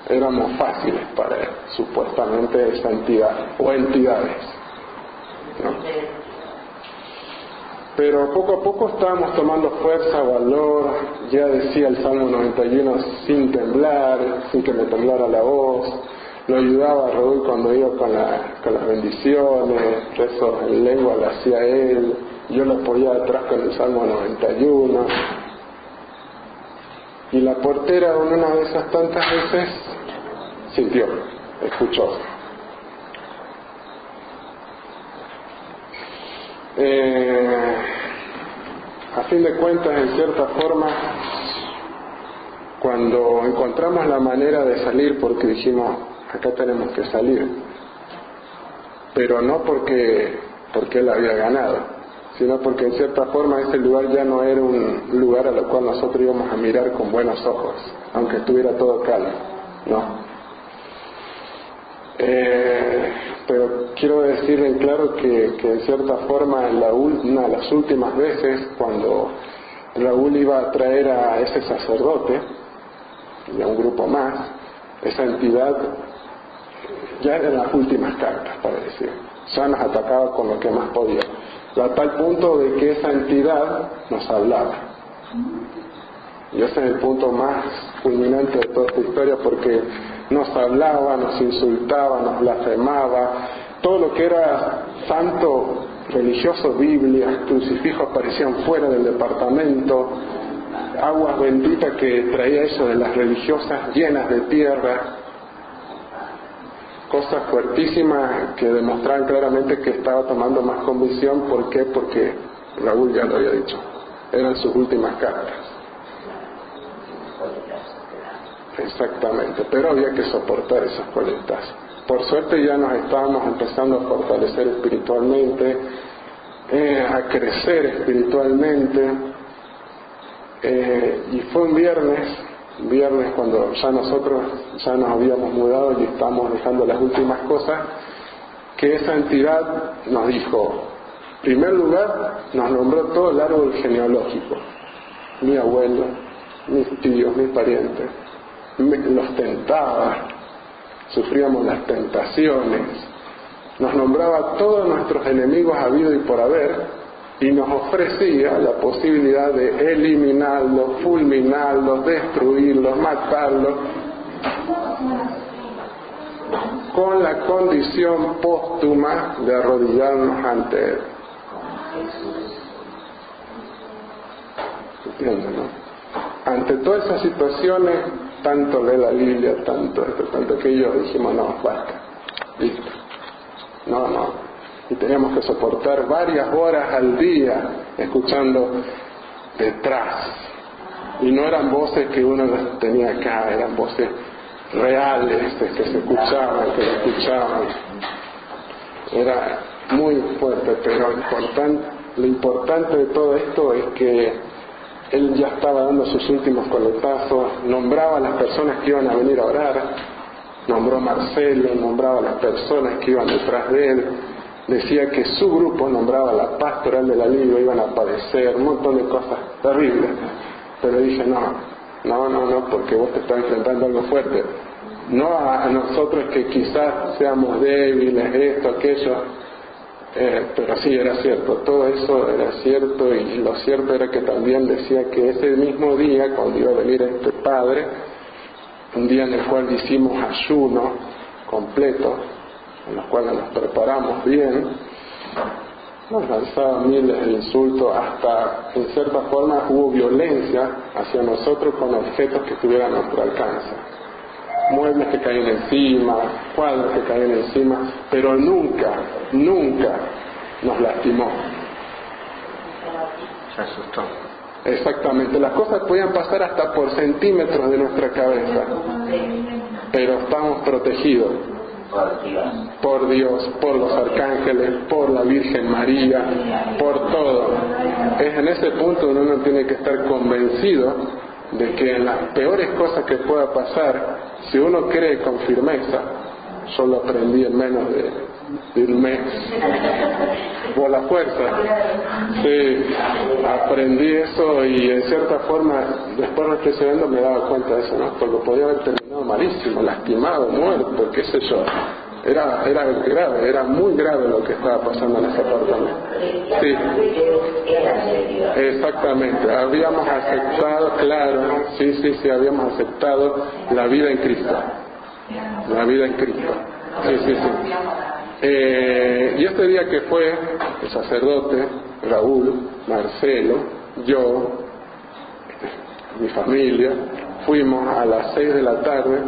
éramos fáciles para supuestamente esa entidad o entidades, ¿no? Pero poco a poco estábamos tomando fuerza, valor. Ya decía el Salmo 91 sin temblar, sin que me temblara la voz. Lo ayudaba a Raúl cuando iba con las bendiciones, rezos en lengua lo hacía él. Yo lo apoyaba atrás con el Salmo 91. Y la portera, una de esas tantas veces, sintió, escuchó. A fin de cuentas, en cierta forma, cuando encontramos la manera de salir, porque dijimos, acá tenemos que salir, pero no porque él había ganado, sino porque en cierta forma ese lugar ya no era un lugar a lo cual nosotros íbamos a mirar con buenos ojos, aunque estuviera todo calmo, no. Pero quiero decir en claro que en cierta forma una de las últimas veces cuando Raúl iba a traer a ese sacerdote y a un grupo más, esa entidad ya eran las últimas cartas, para decir, ya nos atacaba con lo que más podía, a tal punto de que esa entidad nos hablaba. Y ese es el punto más culminante de toda esta historia, porque nos hablaba, nos insultaba, nos blasfemaba, todo lo que era santo religiosos, Biblias, crucifijos aparecían fuera del departamento, aguas benditas que traía eso de las religiosas llenas de tierra, cosas fuertísimas que demostraban claramente que estaba tomando más convicción. ¿Por qué? Porque Raúl ya lo había dicho, eran sus últimas cartas. Exactamente, pero había que soportar esas coletazos. Por suerte ya nos estábamos empezando a fortalecer espiritualmente, a crecer espiritualmente, y fue un viernes cuando ya nosotros ya nos habíamos mudado y estábamos dejando las últimas cosas, que esa entidad nos dijo, en primer lugar nos nombró todo el árbol genealógico, mi abuelo, mis tíos, mis parientes, los tentaba, sufríamos las tentaciones, nos nombraba a todos nuestros enemigos habidos y por haber, y nos ofrecía la posibilidad de eliminarlos, fulminarlos, destruirlos, matarlos, con la condición póstuma de arrodillarnos ante Él. ¿Entienden, no? Ante todas esas situaciones, tanto leer la Biblia, tanto esto, tanto aquello, dijimos, no, basta, listo, no. Y teníamos que soportar varias horas al día escuchando detrás. Y no eran voces que uno las tenía acá, eran voces reales, que se escuchaban, Era muy fuerte, pero lo importante de todo esto es que él ya estaba dando sus últimos coletazos, nombraba a las personas que iban a venir a orar, nombró a Marcelo, nombraba a las personas que iban detrás de él, decía que su grupo nombraba a la pastoral de la Liga, iban a padecer un montón de cosas terribles, pero dije no, porque vos te estás enfrentando a algo fuerte, no a nosotros que quizás seamos débiles, esto, aquello, pero sí era cierto, todo eso era cierto, y lo cierto era que también decía que ese mismo día, cuando iba a venir este padre, un día en el cual hicimos ayuno completo, en los cuales nos preparamos bien, nos lanzaban miles de insultos, hasta en cierta forma hubo violencia hacia nosotros con objetos que estuvieran a nuestro alcance, muebles que caían encima, cuadros que caían encima, pero nunca nos lastimó. Se asustó. Exactamente, las cosas podían pasar hasta por centímetros de nuestra cabeza, pero estamos protegidos por Dios, por los arcángeles, por la Virgen María, por todo. Es en ese punto donde uno tiene que estar convencido de que en las peores cosas que pueda pasar, si uno cree con firmeza, yo lo aprendí en menos de un mes, por la fuerza, sí, aprendí eso, y en cierta forma, después reflexionando me daba cuenta de eso, ¿no? Porque podía haber terminado malísimo, lastimado, muerto, qué sé yo. Era grave, era muy grave lo que estaba pasando en ese apartamento. Sí, exactamente, habíamos aceptado, claro, sí, habíamos aceptado la vida en Cristo. La vida en Cristo. Sí. Y este día que fue, el sacerdote, Raúl, Marcelo, yo, mi familia, fuimos a las 6 de la tarde,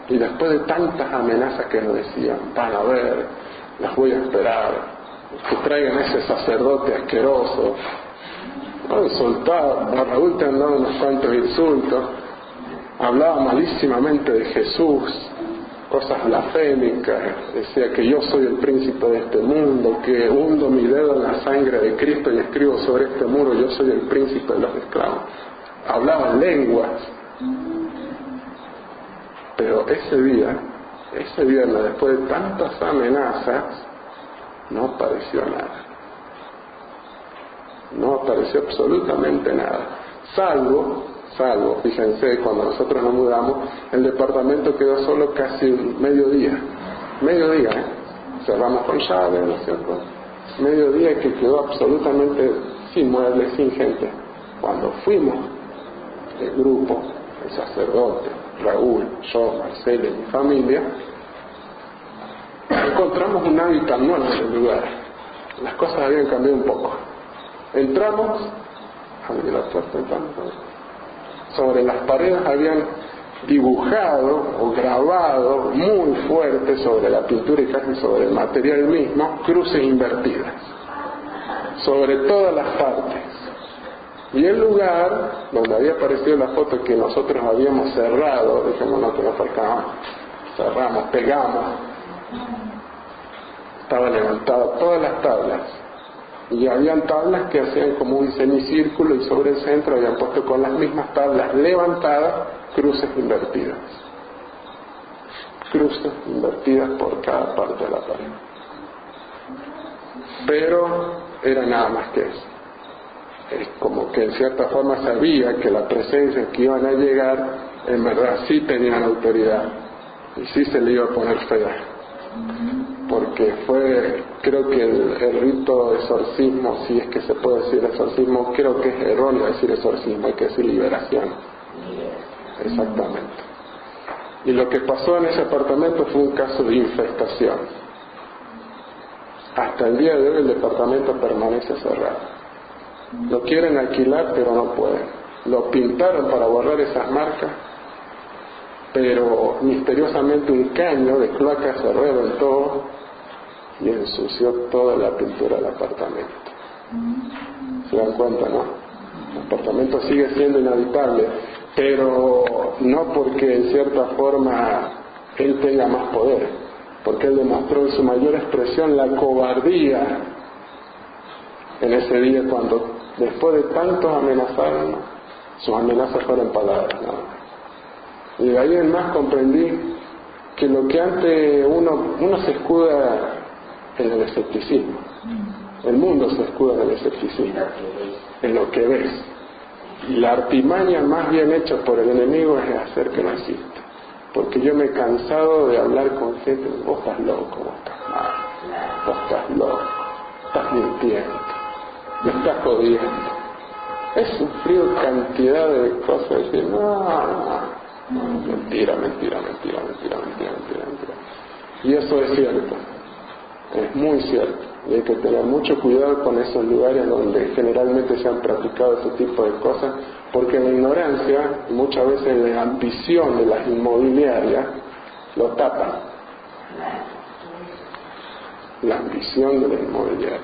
y después de tantas amenazas que nos decían, van a ver, las voy a esperar, que traigan ese sacerdote asqueroso, no, soltaba, Raúl te han dado unos cuantos insultos, hablaba malísimamente de Jesús, cosas blasfémicas, decía que yo soy el príncipe de este mundo, que hundo mi dedo en la sangre de Cristo y escribo sobre este muro, yo soy el príncipe de los esclavos. Hablaba lenguas, pero ese viernes, después de tantas amenazas, no apareció nada. No apareció absolutamente nada, salvo, fíjense, cuando nosotros nos mudamos, el departamento quedó solo casi mediodía, cerramos con llave, ¿no es cierto? Mediodía, que quedó absolutamente sin muebles, sin gente. Cuando fuimos, el grupo, el sacerdote, Raúl, yo, Marcelo y mi familia, encontramos un hábitat nuevo en el lugar. las cosas habían cambiado un poco. Entramos, abrí la puerta, entramos. Sobre las paredes habían dibujado o grabado muy fuerte sobre la pintura y casi sobre el material mismo, cruces invertidas, sobre todas las partes. Y el lugar donde había aparecido la foto que nosotros habíamos cerrado, dijimos no, que nos faltaba, cerramos, pegamos, estaba levantada todas las tablas. Y habían tablas que hacían como un semicírculo y sobre el centro habían puesto con las mismas tablas levantadas cruces invertidas. Cruces invertidas por cada parte de la pared. Pero era nada más que eso. Es como que en cierta forma sabía que la presencia que iban a llegar en verdad sí tenían autoridad y sí se le iba a poner fea. Porque fue, creo que el rito de exorcismo, si es que se puede decir exorcismo, creo que es erróneo decir exorcismo, hay que decir liberación. Exactamente. Y lo que pasó en ese apartamento fue un caso de infestación. Hasta el día de hoy el departamento permanece cerrado. Lo quieren alquilar pero no pueden. Lo pintaron para borrar esas marcas, pero misteriosamente un caño de cloaca se reventó y ensució toda la pintura del apartamento. ¿Se dan cuenta, no? El apartamento sigue siendo inhabitable, pero no porque en cierta forma él tenga más poder, porque él demostró en su mayor expresión la cobardía en ese día cuando después de tantos amenazarnos, sus amenazas fueron palabras, ¿no? Y de ahí en más comprendí que lo que antes uno se escuda en el escepticismo, el mundo se escuda en el escepticismo, en lo que ves, y la artimaña más bien hecha por el enemigo es hacer que no exista, porque yo me he cansado de hablar con gente, vos estás loco, vos estás mal, vos estás loco, estás mintiendo, me estás jodiendo. He sufrido cantidad de cosas, decir mentira. Y eso es cierto, es muy cierto, y hay que tener mucho cuidado con esos lugares donde generalmente se han practicado ese tipo de cosas, porque la ignorancia, muchas veces la ambición de las inmobiliarias, lo tapan. La ambición de la inmobiliaria,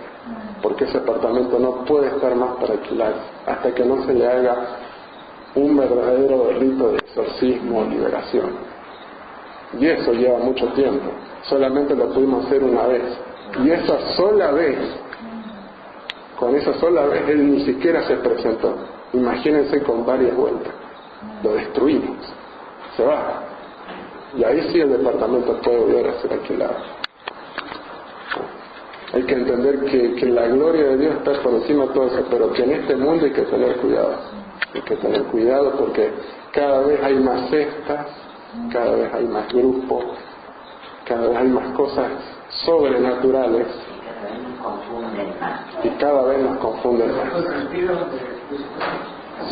porque ese apartamento no puede estar más para alquilar hasta que no se le haga un verdadero rito de exorcismo o liberación. Y eso lleva mucho tiempo, solamente lo pudimos hacer una vez, y esa sola vez, con esa sola vez él ni siquiera se presentó. Imagínense con varias vueltas, lo destruimos, se va, y ahí sí el departamento puede volver a ser alquilado. Hay que entender que la gloria de Dios está por encima de todo eso, pero que en este mundo hay que tener cuidado. Hay que tener cuidado porque cada vez hay más sectas, cada vez hay más grupos, cada vez hay más cosas sobrenaturales y cada vez nos confunden más.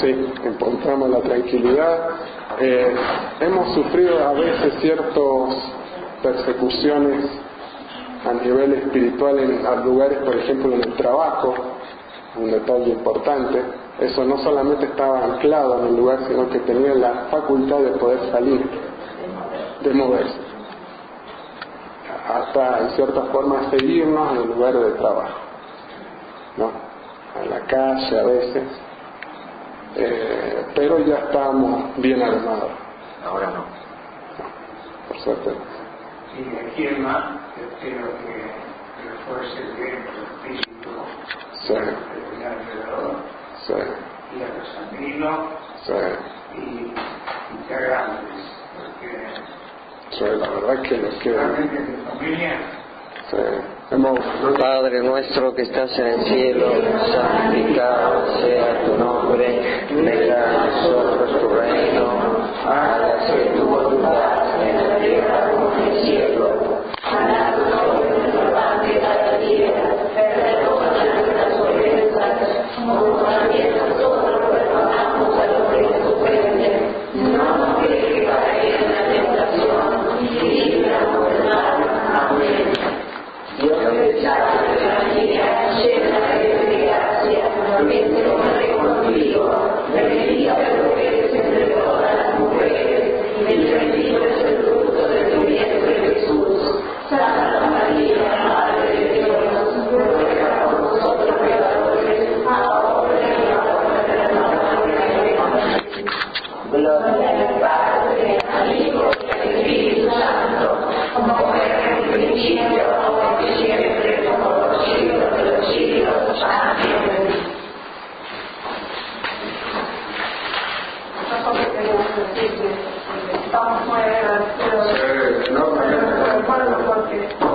Sí, encontramos la tranquilidad. Hemos sufrido a veces ciertas persecuciones a nivel espiritual en lugares, por ejemplo en el trabajo, un detalle importante. Eso no solamente estaba anclado en el lugar, sino que tenía la facultad de poder salir, de moverse, hasta en cierta forma seguirnos en el lugar de trabajo, ¿no? En la calle a veces, pero ya estábamos bien armados. Ahora no. Por suerte. Y aquí es más, creo que refuerce bien el físico, Sí. el alrededor, Sí. y a los amigos, Sí. y que grandes, porque Sí, la verdad que nos queda. realmente de familia. Sí. Hemos Padre nuestro que estás en el cielo, santificado sea tu nombre, venga a nosotros tu reino, hágase tu voluntad en la tierra como en el cielo. Danos hoy nuestro pan de cada día, perdona nuestras ofensas, como también nosotros perdonamos a los que nos ofenden. No nos dejes caer en la tentación y líbranos del mal. Amén. Dios te salve María, decir que estamos muy agradecidos Sí, no, por el pueblo porque